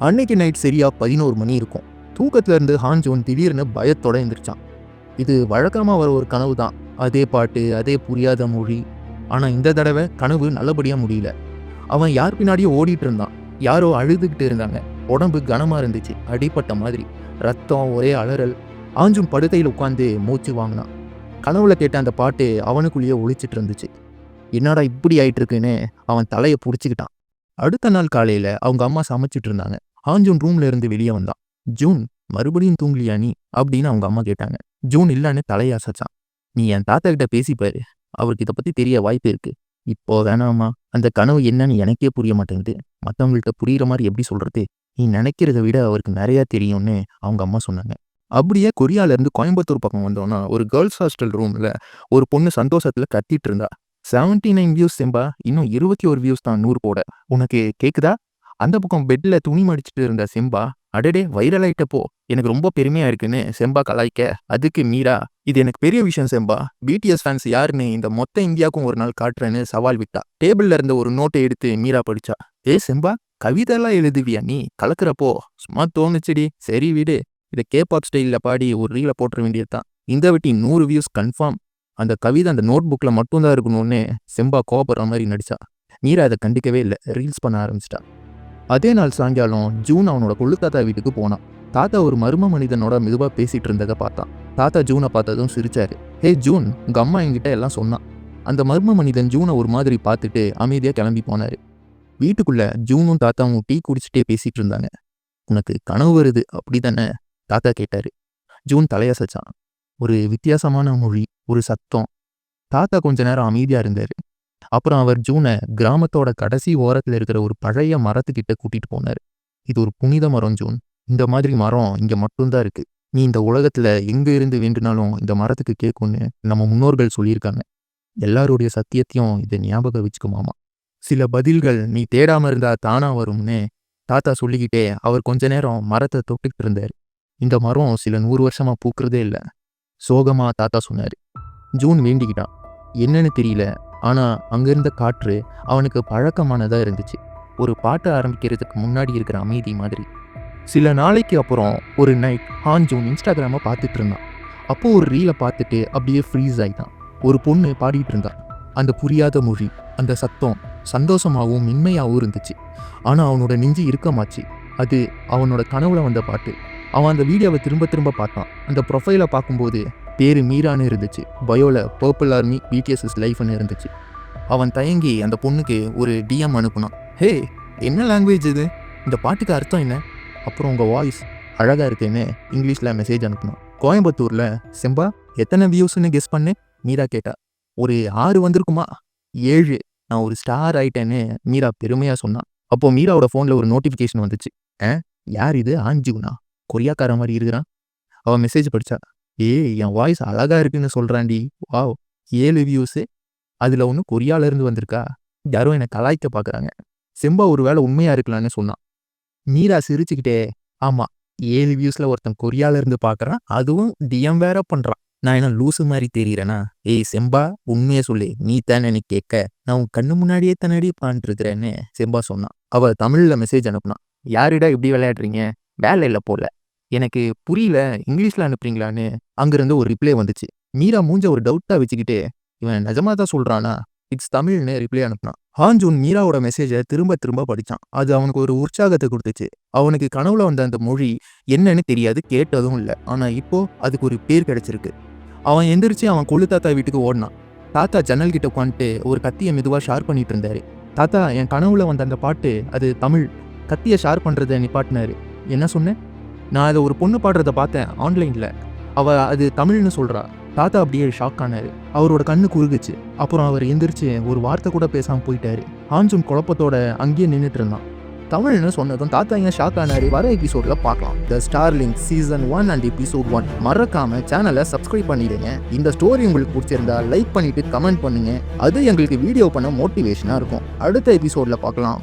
அன்னைக்கு நைட் சரியா 11 மணி இருக்கும். தூக்கத்துல இருந்து ஹான் ஜோன் திடீர்னு பயத்தோட எந்திரிச்சான். இது வழக்கமா வர ஒரு கனவு தான். அதே பாட்டு, அதே புரியாத மொழி. ஆனா இந்த தடவை கனவு நல்லபடியா முடியல. அவன் யார் பின்னாடியோ ஓடிட்டு இருந்தான். யாரோ அழுதுகிட்டு இருந்தாங்க. உடம்பு கனமா இருந்துச்சு, அடிப்பட்ட மாதிரி. ரத்தம், ஒரே அலறல். ஆஞ்சும் படுக்கையில் உட்காந்து மூச்சு வாங்கினான். கனவுல கேட்ட அந்த பாட்டு அவனுக்குள்ளேயே ஒழிச்சிட்டு இருந்துச்சு. என்னடா இப்படி ஆயிட்டு இருக்குன்னு அவன் தலையை பிடிச்சிக்கிட்டான். அடுத்த நாள் காலையில அவங்க அம்மா சமைச்சிட்டு இருந்தாங்க. ஆஞ்சூன் ரூம்ல இருந்து வெளியே வந்தான். ஜூன், மறுபடியும் தூங்கலியா நீ அப்படின்னு அவங்க அம்மா கேட்டாங்க. ஜூன் இல்லைன்னு தலையை அசைச்சான். நீ என் தாத்தா கிட்ட பேசிப்பாரு, அவருக்கு இதை பத்தி தெரிய வாய்ப்பு இருக்கு. இப்போ வேணாமா, அந்த கனவு என்னன்னு எனக்கே புரிய மாட்டேங்குது. மற்றவங்கள்ட்ட புரியுற மாதிரி எப்படி சொல்றது? நீ நினைக்கிறத விட அவருக்கு நிறைய தெரியும்னு அவங்க அம்மா சொன்னாங்க. அப்படியே கொரியால இருந்து கோயம்புத்தூர் பக்கம் வந்தோன்னா ஒரு கேர்ள்ஸ் ஹாஸ்டல் ரூம்ல ஒரு பொண்ணு சந்தோஷத்துல கத்திட்டு இருந்தா. 79 வியூஸ் செம்பா, இன்னும் 21 வியூஸ் தான் 100 போட. உனக்கு கேக்குதா? அந்த பக்கம் பெட்ல துணி மடிச்சிட்டு இருந்த செம்பா, அடடே வைரல் ஆயிட்டப்போ எனக்கு ரொம்ப பெருமையா இருக்குன்னு செம்பா கலாய்க்க, அதுக்கு மீரா, இது எனக்கு பெரிய விஷயம் செம்பா, பிடிஎஸ் ஃபேன்ஸ் யாருன்னு இந்த மொத்த இந்தியாவுக்கும் ஒரு நாள் காட்டுறேன்னு சவால் விட்டா. டேபிள்ல இருந்த ஒரு நோட்டை எடுத்து மீரா படிச்சா. ஏ செம்பா, கவிதைலாம் எழுதுவியா நீ? கலக்கிறப்போ சும்மா தோணுச்சுடி, சரி விடு, இதை கேபாப் ஸ்டைலில் பாடி ஒரு ரீல போட்டுற வேண்டியதுதான். இந்த வட்டி 100 வியூஸ் கன்ஃபார்ம். அந்த கவிதை அந்த நோட் புக்கில் மட்டும்தான் இருக்கணும்னு செம்பா கோபப்படுற மாதிரி நடிச்சா. மீரா அதை கண்டிக்கவே இல்லை, ரீல்ஸ் பண்ண ஆரம்பிச்சிட்டா. அதே நாள் சாயங்காலம் ஜூன் அவனோட கொள்ளு தாத்தா வீட்டுக்கு போனான். தாத்தா ஒரு மர்ம மனிதனோட மெதுவாக பேசிட்டு இருந்ததை பார்த்தான். தாத்தா ஜூனை பார்த்ததும் சிரிச்சாரு. ஹே ஜூன், உங்க அம்மா என்கிட்ட எல்லாம் சொன்னான். அந்த மர்ம மனிதன் ஜூனை ஒரு மாதிரி பார்த்துட்டு அமைதியாக கிளம்பி போனாரு. வீட்டுக்குள்ள ஜூனும் தாத்தாவும் டீ குடிச்சிட்டே பேசிட்டு இருந்தாங்க. உனக்கு கனவு வருது அப்படி தானே? தாத்தா கேட்டாரு. ஜூன் தலையசைச்சான். ஒரு வித்தியாசமான மொழி, ஒரு சத்தம். தாத்தா கொஞ்ச நேரம் அமைதியா இருந்தாரு. அப்புறம் அவர் ஜூனை கிராமத்தோட கடைசி ஓரத்தில் இருக்கிற ஒரு பழைய மரத்துக்கிட்ட கூட்டிட்டு போனார். இது ஒரு புனித மரம் ஜூன். இந்த மாதிரி மரம் இங்க மட்டும்தான் இருக்கு. நீ இந்த உலகத்துல எங்க இருந்து வேண்டுனாலும் இந்த மரத்துக்கு கேட்கும்னு நம்ம முன்னோர்கள் சொல்லியிருக்காங்க. எல்லாருடைய சத்தியத்தையும் இதை ஞாபகம் வச்சுக்குமாமா. சில பதில்கள் நீ தேடாம இருந்தா தானா வரும்னு தாத்தா சொல்லிக்கிட்டே அவர் கொஞ்ச நேரம் மரத்தை தொட்டுக்கிட்டு இருந்தார். இந்த மரம் சில 100 வருஷமா பூக்குறதே இல்லை. சோகமா தாத்தா சொன்னாரு. ஜூன் வேண்டிக்கிட்டான். என்னன்னு தெரியல, ஆனா அங்கிருந்த காற்று அவனுக்கு பழக்கமானதா இருந்துச்சு. ஒரு பாட்டு ஆரம்பிக்கிறதுக்கு முன்னாடி இருக்கிற அமைதி மாதிரி. சில நாளைக்கு அப்புறம் ஒரு நைட் ஹான் ஜூன் இன்ஸ்டாகிராமை பார்த்துட்டு இருந்தான். அப்போ ஒரு ரீலை பார்த்துட்டு அப்படியே ஃப்ரீஸ் ஆயிட்டான். ஒரு பொண்ணு பாடிட்டு இருந்தான். அந்த புரியாத மொழி, அந்த சத்தம் சந்தோஷமாகவும் மென்மையாகவும் இருந்துச்சு. ஆனால் அவனோட நெஞ்சு இறுக்கமாச்சு. அது அவனோட கனவுல வந்த பாட்டு. அவன் அந்த வீடியோவை திரும்ப திரும்ப பார்த்தான். அந்த ப்ரொஃபைலை பார்க்கும்போது பேரு மீரான்னு இருந்துச்சு. பயோல பர்பிள் ஆர்மி பிடிஎஸ் லைஃப்னு இருந்துச்சு. அவன் தயங்கி அந்த பொண்ணுக்கு ஒரு டிஎம் அனுப்புனான். ஹே, என்ன லாங்குவேஜ் இது? இந்த பாட்டுக்கு அர்த்தம் என்ன? அப்புறம் உங்கள் வாய்ஸ் அழகாக இருக்குன்னு இங்கிலீஷில் மெசேஜ் அனுப்புனான். கோயம்புத்தூரில் செம்பா எத்தனை வியூஸ்ன்னு கெஸ் பண்ணு? மீரா கேட்டா. ஒரு 6 வந்திருக்குமா? 7. நான் ஒரு ஸ்டார் ஆயிட்டேன்னு மீரா பெருமையாக சொன்னான். அப்போது மீராவோட ஃபோனில் ஒரு நோட்டிஃபிகேஷன் வந்துச்சு. யார் இது? ஆஞ்சுனா, கொரியாக்கார மாதிரி இருக்கிறான். அவன் மெசேஜ் படித்தா. என் வாய்ஸ் அழகாக இருக்குன்னு சொல்கிறான்டி. Wow, 7 views. அதில் ஒன்று கொரியாவிலேருந்து வந்திருக்கா. யாரோ என்னை கலாய்க்க பார்க்குறாங்க. செம்பா ஒரு வேளை உண்மையாக இருக்கலான்னு சொன்னான். மீரா சிரிச்சுக்கிட்டே, ஆமாம், 7 வியூஸில் ஒருத்தன் கொரியாவிலேருந்து பார்க்குறான், அதுவும் டிஎம் வேற பண்ணுறான். நான் என்ன லூசு மாதிரி தெரிகிறேனா? செம்பா, உண்மையை சொல்லு, நீ தானே நீ கேட்க, நான் உன் கண்ணு முன்னாடியே தானடி பான்ட்டுருக்கிறேன்னு செம்பா சொன்னான். அவள் தமிழில் மெசேஜ் அனுப்புனான். யாரிடா இப்படி விளையாடுறீங்க? வேலை இல்லை போல. எனக்கு புரியல, இங்கிலீஷில் அனுப்புறீங்களான்னு அங்கிருந்து ஒரு ரிப்ளை வந்துச்சு. மீரா மூஞ்ச ஒரு டவுட்டாக வச்சுக்கிட்டு, இவன் நிஜமாக தான் சொல்கிறானா, இட்ஸ் தமிழ்னு ரிப்ளை அனுப்புனான். ஹான் ஜூன் மீராவோட மெசேஜை திரும்ப திரும்ப படித்தான். அது அவனுக்கு ஒரு உற்சாகத்தை கொடுத்துச்சு. அவனுக்கு கனவுல வந்த அந்த மொழி என்னன்னு தெரியாது, கேட்டதும் இல்லை. ஆனால் இப்போ அதுக்கு ஒரு பேர் கிடைச்சிருக்கு. அவன் எந்திரிச்சு அவன் கொள்ளு தாத்தா வீட்டுக்கு ஓடினான். தாத்தா ஜன்னல் கிட்ட உட்காந்துட்டு ஒரு கத்தியை மெதுவாக ஷார்ப் பண்ணிட்டு இருந்தாரு. தாத்தா, என் கனவுல வந்த அந்த பாட்டு அது தமிழ். கத்தியை ஷார்ப் பண்ணுறதை நிப்பாட்டினாரு. என்ன சொன்னேன்? நான் அதை ஒரு பொண்ணு பாடுறத பார்த்தேன் ஆன்லைனில். அவள் அது தமிழ்னு சொல்கிறா. தாத்தா அப்படியே ஷாக் ஆனாரு. அவரோட கண்ணு குறுகுச்சு. அப்புறம் அவர் எந்திரிச்சு ஒரு வார்த்தை கூட பேசாமல் போயிட்டாரு. ஹான்ஜூன் குழப்பத்தோட அங்கேயே நின்றுட்டு இருந்தான். தமிழ்னு சொன்னதும் தாத்தா ஏன் ஷாக் ஆனாரு? வர எபிசோடில் பார்க்கலாம். த ஸ்டார்லிங் சீசன் 1 அண்ட் எபிசோட் 1 மறக்காம சேனலை சப்ஸ்கிரைப் பண்ணிடுங்க. இந்த ஸ்டோரி உங்களுக்கு பிடிச்சிருந்தா லைக் பண்ணிட்டு கமெண்ட் பண்ணுங்க. அது எங்களுக்கு வீடியோ பண்ண மோட்டிவேஷனாக இருக்கும். அடுத்த எபிசோடில் பார்க்கலாம்.